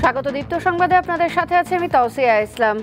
স্বাগত দীপ্ত সংবাদে আপনাদের সাথে আছে আমি তাওসিয়া ইসলাম।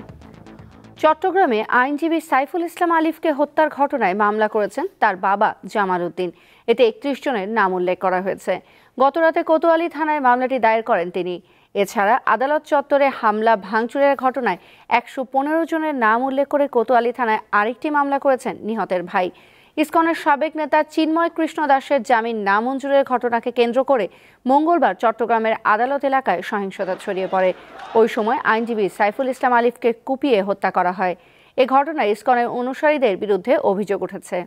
চট্টগ্রামে আইনজীবী সাইফুল ইসলাম আলিফকে হত্যার ঘটনায় মামলা করেছেন তার বাবা জামাল উদ্দিন। এতে 31 জনের নাম উল্লেখ করা হয়েছে। গতরাতে কোতোয়ালি থানায় মামলাটি দায়ের করেন তিনি। এছাড়া আদালত চত্বরে হামলা ভাঙচুরের ঘটনায় 115 জনের নাম উল্লেখ করে কোতোয়ালি থানায় আরেকটি মামলা করেছেন নিহতের ভাই। ইসকনের সাবেক নেতা চিন্ময় কৃষ্ণ দাসের জামিন নামঞ্জুরের ঘটনাকে কেন্দ্র করে মঙ্গলবার চট্টগ্রামের আদালত এলাকায় সহিংসতা ছড়িয়ে পড়ে। ওই সময় আইনজীবী সাইফুল ইসলাম আলিফকে কুপিয়ে হত্যা করা হয়। এ ঘটনায় ইসকনের অনুসারীদের বিরুদ্ধে অভিযোগ উঠেছে।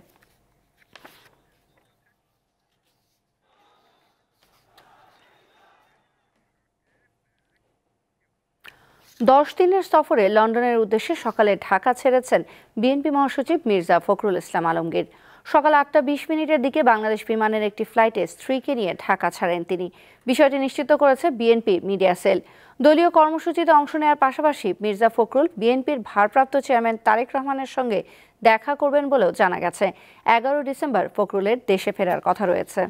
দশ দিনের সফরে লন্ডনের উদ্দেশ্যে সকালে ঢাকা ছেড়েছেন বিএনপি মহাসচিব মির্জা ফখরুল ইসলাম আলমগীর। সকাল 8:20 দিকে বাংলাদেশ বিমানের একটি ফ্লাইটে স্ত্রীকে নিয়ে ঢাকা ছাড়েন তিনি। বিষয়টি নিশ্চিত করেছে বিএনপি মিডিয়া সেল। দলীয় কর্মসূচিতে অংশ নেওয়ার পাশাপাশি মির্জা ফখরুল বিএনপির ভারপ্রাপ্ত চেয়ারম্যান তারেক রহমানের সঙ্গে দেখা করবেন বলেও জানা গেছে। 11 ডিসেম্বর ফখরুলের দেশে ফেরার কথা রয়েছে।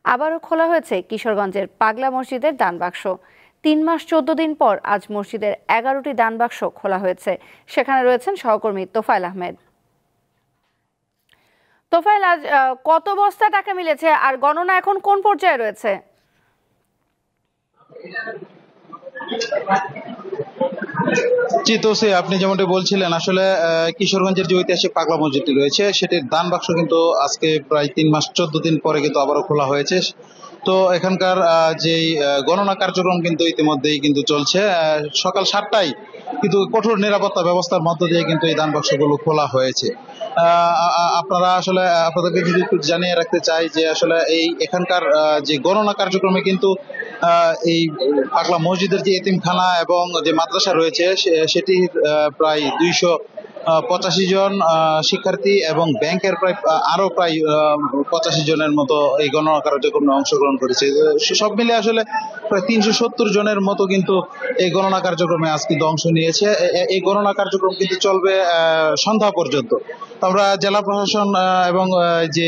আবারও খোলা হয়েছে কিশোরগঞ্জের পাগলা মসজিদের দানবাক্স। 3 মাস 14 দিন পর আজ মসজিদের 11টি দানবাক্স খোলা হয়েছে। সেখানে রয়েছেন সহকর্মী তোফায়েল আহমেদ। তোফায়েল, আজ কত বস্তা টাকা মিলেছে আর গণনা এখন কোন পর্যায়ে রয়েছে? জি তোসে, আপনি যেমনটি বলছিলেন, আসলে কিশোরগঞ্জের যে ঐতিহাসিক পাগলা মসজিদটি রয়েছে সেটির দান বাক্স কিন্তু আজকে প্রায় 3 মাস 14 দিন পরে কিন্তু আবারও খোলা হয়েছে। তো এখানকার যেই গণনা কার্যক্রম কিন্তু ইতিমধ্যেই কিন্তু চলছে। সকাল 7টায় কিন্তু কঠোর নিরাপত্তা ব্যবস্থার মধ্য দিয়ে কিন্তু এই দান বাক্সগুলো খোলা হয়েছে। আপনারা আসলে আপনাদেরকে যদি একটু জানিয়ে রাখতে চাই যে আসলে এই এখানকার যে গণনা কার্যক্রমে কিন্তু এই পাগলা মসজিদের যে এতিমখানা এবং যে মাদ্রাসা রয়েছে সেটির প্রায় 285 জন শিক্ষার্থী এবং ব্যাংকের প্রায় আরো প্রায় 85 জনের মতো এই গণনা কার্যক্রমে অংশগ্রহণ করেছে। সব মিলে আসলে প্রায় 370 জনের মতো কিন্তু এই গণনা কার্যক্রমে আজ কিন্তু অংশ নিয়েছে। এই গণনা কার্যক্রম কিন্তু চলবে সন্ধ্যা পর্যন্ত। আমরা জেলা প্রশাসন এবং যে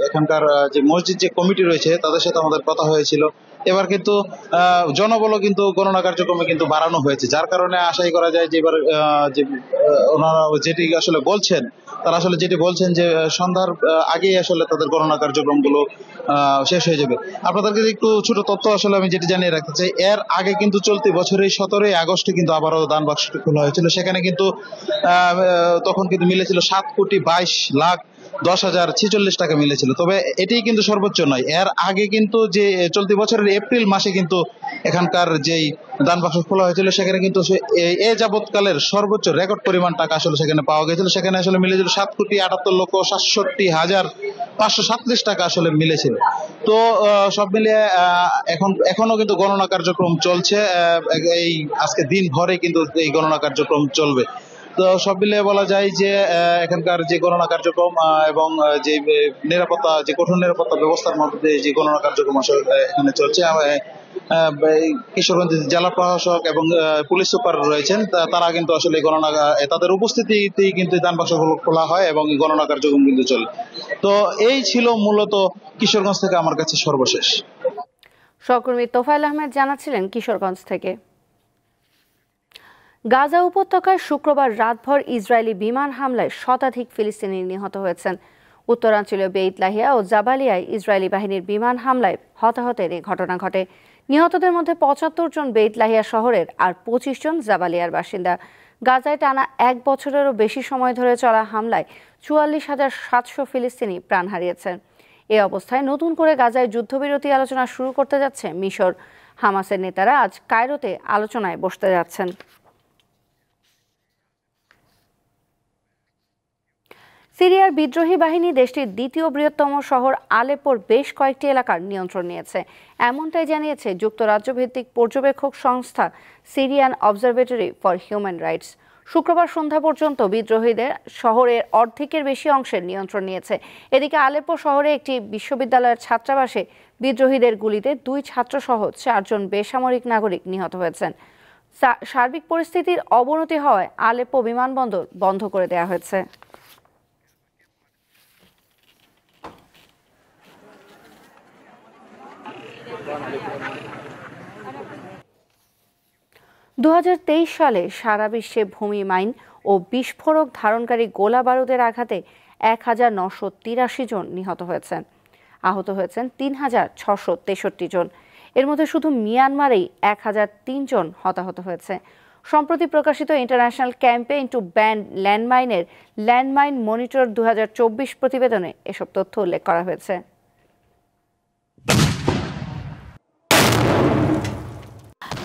এখানকার যে মসজিদ যে কমিটি রয়েছে তাদের সাথে আমাদের কথা হয়েছিল। এবার কিন্তু জনবলও কিন্তু গণনা কার্যক্রমে কিন্তু বাড়ানো হয়েছে, যার কারণে আশাই করা যায় যে এবার যে ওনারা যেটি আসলে বলছেন, তারা আসলে যেটি বলছেন যে সন্ধ্যার আগেই আসলে তাদের গণনা কার্যক্রমগুলো শেষ হয়ে যাবে। আপনাদেরকে একটু ছোট তথ্য আসলে আমি যেটি জানিয়ে রাখতে চাই, এর আগে কিন্তু চলতি বছরের 17 আগস্টে কিন্তু আবারও দান বাক্সটি খোলা হয়েছিল। সেখানে কিন্তু তখন কিন্তু মিলেছিল 7,22,10,046 টাকা মিলেছিল। তবে এটাই কিন্তু সর্বোচ্চ নয়। এর আগে কিন্তু যে চলতি বছরের এপ্রিল মাসে কিন্তু এখানকার যেই দান বাক্স খোলা হয়েছিল সেখানে কিন্তু এ যাবৎকালের সর্বোচ্চ রেকর্ড পরিমাণ টাকা আসলে সেখানে পাওয়া গেছিল। সেখানে আসলে মিলেছিল 7,78,67,537 টাকা আসলে মিলেছিল। তো সব মিলিয়ে এখনো কিন্তু গণনা কার্যক্রম চলছে। এই আজকে দিন ভরে কিন্তু এই গণনা কার্যক্রম চলবে। তো সব মিলিয়ে বলা যায় যে এখানকার যে গণনা কার্যক্রম এবং যে নিরাপত্তা, যে কঠোর নিরাপত্তা ব্যবস্থার মধ্যে যে গণনা কার্যক্রম আসলে এখানে চলছে। কিশোরগঞ্জ জেলা প্রশাসক এবং পুলিশ সুপার রয়েছেন, তারা কিন্তু আসলে গণনা তাদের উপস্থিতিতেই কিন্তু দান বাক্সগুলো খোলা হয় এবং গণনা কার্যক্রম কিন্তু চলে। তো এই ছিল মূলত কিশোরগঞ্জ থেকে আমার কাছে সর্বশেষ। সহকর্মী তোফায়েল আহমেদ জানাচ্ছিলেন কিশোরগঞ্জ থেকে। গাজা উপত্যকায় শুক্রবার রাতভর ইসরায়েলি বিমান হামলায় শতাধিক ফিলিস্তিনি নিহত হয়েছেন। উত্তরাঞ্চলীয় বেইত লাহিয়া ও জাবালিয়ায় ইসরায়েলি বাহিনীর বিমান হামলায় হতাহতের এই ঘটনা ঘটে। নিহতদের মধ্যে 75 জন বেইত লাহিয়া শহরের আর 25 জন জাবালিয়ার বাসিন্দা। গাজায় টানা 1 বছরেরও বেশি সময় ধরে চলা হামলায় 44,700 ফিলিস্তিনি প্রাণ হারিয়েছেন। এ অবস্থায় নতুন করে গাজায় যুদ্ধবিরতি আলোচনা শুরু করতে যাচ্ছে মিশর। হামাসের নেতারা আজ কায়রোতে আলোচনায় বসতে যাচ্ছেন। সিরিয়ার বিদ্রোহী বাহিনী দেশটির দ্বিতীয় বৃহত্তম শহর আলেপ্পোর বেশ কয়েকটি এলাকার নিয়ন্ত্রণ নিয়েছে, এমনটাই জানিয়েছে যুক্তরাজ্য ভিত্তিক পর্যবেক্ষক সংস্থা Syrian observatory for human rights. শুক্রবার সন্ধ্যা পর্যন্ত বিদ্রোহীদের শহরের অর্ধেকের বেশি অংশের নিয়ন্ত্রণ নিয়েছে। এদিকে আলেপ্পো শহরে একটি বিশ্ববিদ্যালয়ের ছাত্রাবাসে বিদ্রোহীদের গুলিতে 2 ছাত্রসহ 4 জন বেসামরিক নাগরিক নিহত হয়েছেন। সার্বিক পরিস্থিতির অবনতি হওয়ায় আলেপ্পো বিমানবন্দর বন্ধ করে দেওয়া হয়েছে। 2023 সালে সারা বিশ্বে ভূমি মাইন ও বিস্ফোরক ধারণকারী গোলা বারুদের আঘাতে 1983 জন নিহত হয়েছেন। আহত হয়েছেন 3663 জন। এর মধ্যে শুধু মিয়ানমারেই 1003 জন হতাহত হয়েছে। সম্প্রতি প্রকাশিত ইন্টারন্যাশনাল ক্যাম্পেইন টু ব্যান ল্যান্ডমাইনের ল্যান্ডমাইন মনিটর 2024 প্রতিবেদনে এসব তথ্য উল্লেখ করা হয়েছে।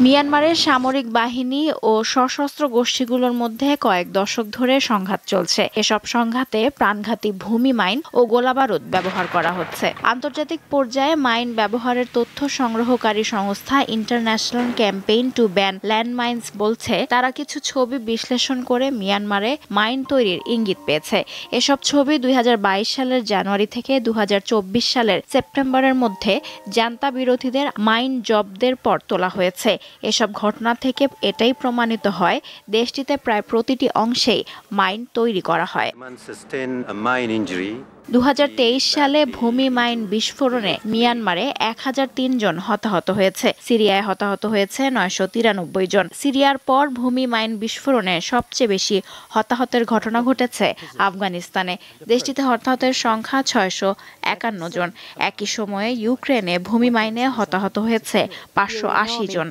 মিয়ানমারের সামরিক বাহিনী ও সশস্ত্র গোষ্ঠীগুলোর মধ্যে কয়েক দশক ধরে সংঘাত চলছে। এসব সংঘাতে প্রাণঘাতী ভূমি মাইন ও গোলাবারুদ ব্যবহার করা হচ্ছে। আন্তর্জাতিক পর্যায়ে মাইন ব্যবহারের তথ্য সংগ্রহকারী সংস্থা ইন্টারন্যাশনাল ক্যাম্পেইন টু ব্যান ল্যান্ডমাইন্স বলছে, তারা কিছু ছবি বিশ্লেষণ করে মিয়ানমারে মাইন তৈরির ইঙ্গিত পেয়েছে। এসব ছবি 2022 সালের জানুয়ারি থেকে 2024 সালের সেপ্টেম্বরের মধ্যে জান্তা বিরোধীদের মাইন জব্দের পর তোলা হয়েছে। এসব ঘটনা থেকে এটাই প্রমাণিত হয়, দেশটিতে প্রায় প্রতিটি অংশেই মাইন তৈরি করা হয়। 2023 সালে ভূমি মাইন বিস্ফোরণে মিয়ানমারে 1003 জন হতাহত হয়েছে। সিরিয়ায় হতাহত হয়েছে 993 জন। সিরিয়ার পর ভূমি মাইন বিস্ফোরণে সবচেয়ে বেশি হতাহতের ঘটনা ঘটেছে আফগানিস্তানে। দেশটিতে হতাহতের সংখ্যা 651 জন। একই সময়ে ইউক্রেনে ভূমি মাইনে হতাহত হয়েছে 580 জন।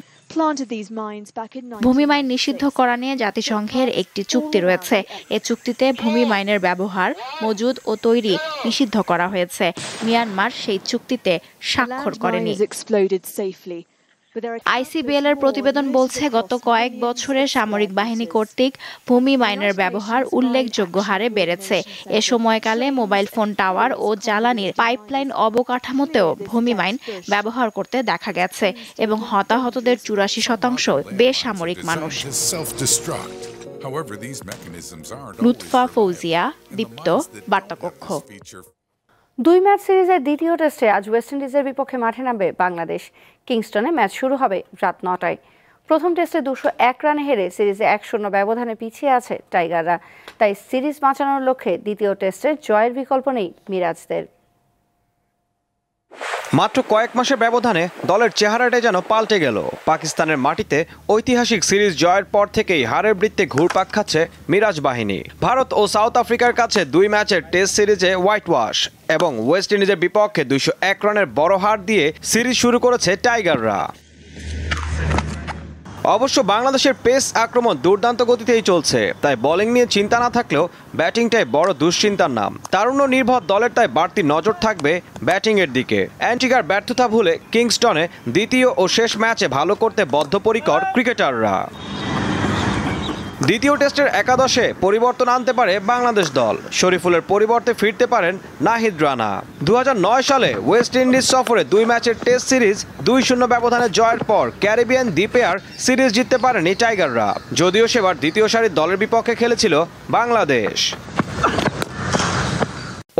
ভূমি মাইন নিষিদ্ধ করা নিয়ে জাতিসংঘের একটি চুক্তি রয়েছে। এ চুক্তিতে ভূমি মাইনের ব্যবহার, মজুদ ও তৈরি নিষিদ্ধ করা হয়েছে। মিয়ানমার সেই চুক্তিতে স্বাক্ষর করেনি। আইসিবিএল এর প্রতিবেদন বলছে, গত কয়েক বছরে সামরিক বাহিনী কর্তৃক ভূমি মাইনের ব্যবহার উল্লেখযোগ্য হারে বেড়েছে। এ সময়কালে মোবাইল ফোন টাওয়ার ও জ্বালানির পাইপলাইন অবকাঠামোতেও ভূমি মাইন ব্যবহার করতে দেখা গেছে এবং হতাহতদের 84% বেসামরিক মানুষ। লুৎফা ফৌজিয়া, দীপ্ত, বার্তাকক্ষ। 2 ম্যাচ সিরিজের দ্বিতীয় টেস্টে আজ ওয়েস্ট ইন্ডিজের বিপক্ষে মাঠে নামবে বাংলাদেশ। কিংস্টনে ম্যাচ শুরু হবে রাত 9টায়। প্রথম টেস্টে 201 রানে হেরে সিরিজে 1-0 ব্যবধানে পিছিয়ে আছে টাইগাররা। তাই সিরিজ বাঁচানোর লক্ষ্যে দ্বিতীয় টেস্টে জয়ের বিকল্প নেই মিরাজদের। মাত্র কয়েক মাসের ব্যবধানে দলের চেহারাটাই যেন পাল্টে গেল। পাকিস্তানের মাটিতে ঐতিহাসিক সিরিজ জয়ের পর থেকেই হারের বৃত্তে ঘুরপাক খাচ্ছে মিরাজ বাহিনী। ভারত ও সাউথ আফ্রিকার কাছে 2 ম্যাচের টেস্ট সিরিজে হোয়াইট ওয়াশ এবং ওয়েস্ট ইন্ডিজের বিপক্ষে 201 রানের বড় হার দিয়ে সিরিজ শুরু করেছে টাইগাররা। অবশ্য বাংলাদেশের পেস আক্রমণ দুর্দান্ত গতিতেই চলছে, তাই বোলিং নিয়ে চিন্তা না থাকলেও ব্যাটিংটাই বড় দুশ্চিন্তার নাম। তারুণ্য নির্ভর দলের তাই বাড়তি নজর থাকবে ব্যাটিংয়ের দিকে। অ্যান্টিগার ব্যর্থতা ভুলে কিংস্টনে দ্বিতীয় ও শেষ ম্যাচে ভালো করতে বদ্ধপরিকর ক্রিকেটাররা। দ্বিতীয় টেস্টের একাদশে পরিবর্তন আনতে পারে বাংলাদেশ দল। শরীফুলের পরিবর্তে ফিরতে পারেন নাহিদ রানা। 2009 সালে ওয়েস্ট ইন্ডিজ সফরে 2 ম্যাচের টেস্ট সিরিজ 2-0 ব্যবধানে জয়ের পর ক্যারিবিয়ান দ্বীপে আর সিরিজ জিততে পারেনি টাইগাররা, যদিও সেবার দ্বিতীয় সারির দলের বিপক্ষে খেলেছিল বাংলাদেশ।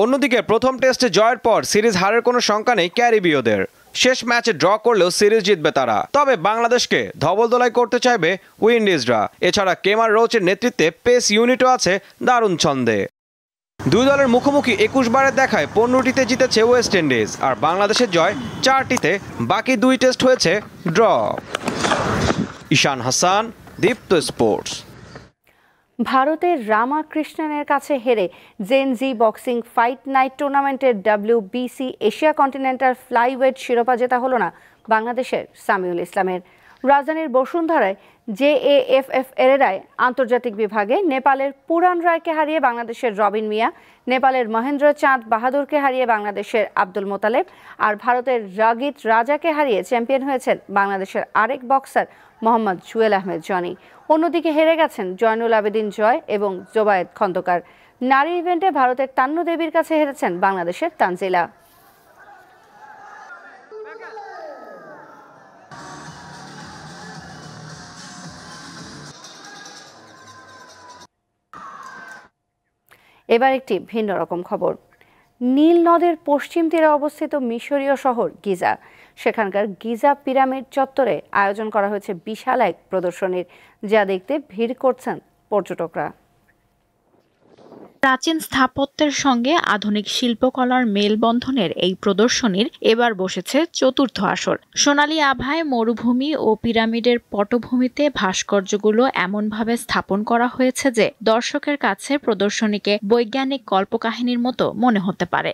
অন্যদিকে প্রথম টেস্টে জয়ের পর সিরিজ হারের কোনো শঙ্কা নেই ক্যারিবীয়দের। শেষ ম্যাচে ড্র করলেও সিরিজ জিতবে তারা। তবে বাংলাদেশকে ধবলদোলাই করতে চাইবে উইন্ডিজরা। এছাড়া কেমার রোচের নেতৃত্বে পেস ইউনিটও আছে দারুণ ছন্দে। দুই দলের মুখোমুখি 21 বারের দেখায় 15টিতে জিতেছে ওয়েস্ট ইন্ডিজ, আর বাংলাদেশের জয় 4টিতে। বাকি 2 টেস্ট হয়েছে ড্র। ঈশান হাসান, দীপ্ত স্পোর্টস। ভারতের রামাকৃষ্ণনের কাছে হেরে জেনজি বক্সিং ফাইট নাইট টুর্নামেন্টের WBC এশিয়া কন্টিনেন্টাল ফ্লাইওয়েট শিরোপা জেতা হলো না বাংলাদেশের সামিউল ইসলামের। রাজধানীর বসুন্ধরায় JAFF এরেরায় আন্তর্জাতিক বিভাগে নেপালের পুরান রায়কে হারিয়ে বাংলাদেশের রবিন মিয়া, নেপালের মহেন্দ্র চাঁদ বাহাদুরকে হারিয়ে বাংলাদেশের আব্দুল মোতালেব, আর ভারতের রাগিত রাজাকে হারিয়ে চ্যাম্পিয়ন হয়েছেন বাংলাদেশের আরেক boxer Muhammad Jewel Ahmed Johnny. অন্যদিকে হেরে গেছেন জয়নুল আবেদিন জয় এবং জোবায়েদ খন্দকার। নারী ইভেন্টে ভারতের তান্নু দেবীর কাছে হেরেছেন বাংলাদেশের তানজিলা। এবার একটি ভিন্ন রকম খবর। নীল নদের পশ্চিম তীরে অবস্থিত মিশরীয় শহর গিজা। সেখানকার গিজা পিরামিড চত্বরে আয়োজন করা হয়েছে বিশাল এক প্রদর্শনীর, যা দেখতে ভিড় করছেন পর্যটকরা। প্রাচীন স্থাপত্যের সঙ্গে আধুনিক শিল্পকলার মেলবন্ধনের এই প্রদর্শনীর এবার বসেছে চতুর্থ আসর। সোনালী আভায় মরুভূমি ও পিরামিডের পটভূমিতে ভাস্কর্যগুলো এমনভাবে স্থাপন করা হয়েছে যে দর্শকের কাছে প্রদর্শনীকে বৈজ্ঞানিক কল্পকাহিনীর মতো মনে হতে পারে।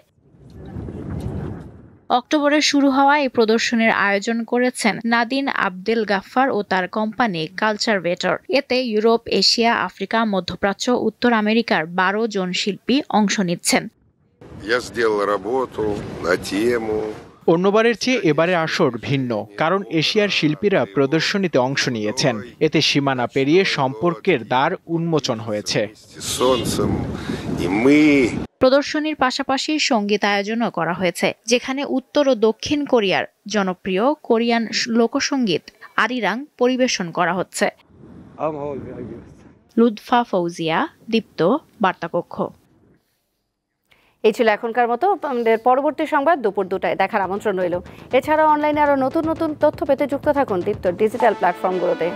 অক্টোবরে শুরু হওয়া এই প্রদর্শনীর আয়োজন করেছেন নাদিন আবদেল গাফফার ও তার কোম্পানি কালচারভেটর। এতে ইউরোপ, এশিয়া, আফ্রিকা, মধ্যপ্রাচ্য, উত্তর আমেরিকার 12 জন শিল্পী অংশ নিচ্ছেন। অন্যবারের চেয়ে এবারের আসর ভিন্ন, কারণ এশিয়ার শিল্পীরা প্রদর্শনীতে অংশ নিয়েছেন। এতে সীমানা পেরিয়ে সম্পর্কের দ্বার উন্মোচন হয়েছে। প্রদর্শনীর পাশাপাশি সঙ্গীত আয়োজনও করা হয়েছে, যেখানে উত্তর ও দক্ষিণ কোরিয়ার জনপ্রিয় কোরিয়ান লোকসঙ্গীত আরিরাং পরিবেশন করা হচ্ছে। লুৎফা ফৌজিয়া, দীপ্ত, বার্তাকক্ষ। এই ছিল এখনকার মতো। আমাদের পরবর্তী সংবাদ দুপুর 2টায় দেখার আমন্ত্রণ রইল। এছাড়াও অনলাইনে আরো নতুন নতুন তথ্য পেতে যুক্ত থাকুন দীপ্তর ডিজিটাল প্ল্যাটফর্মগুলোতে।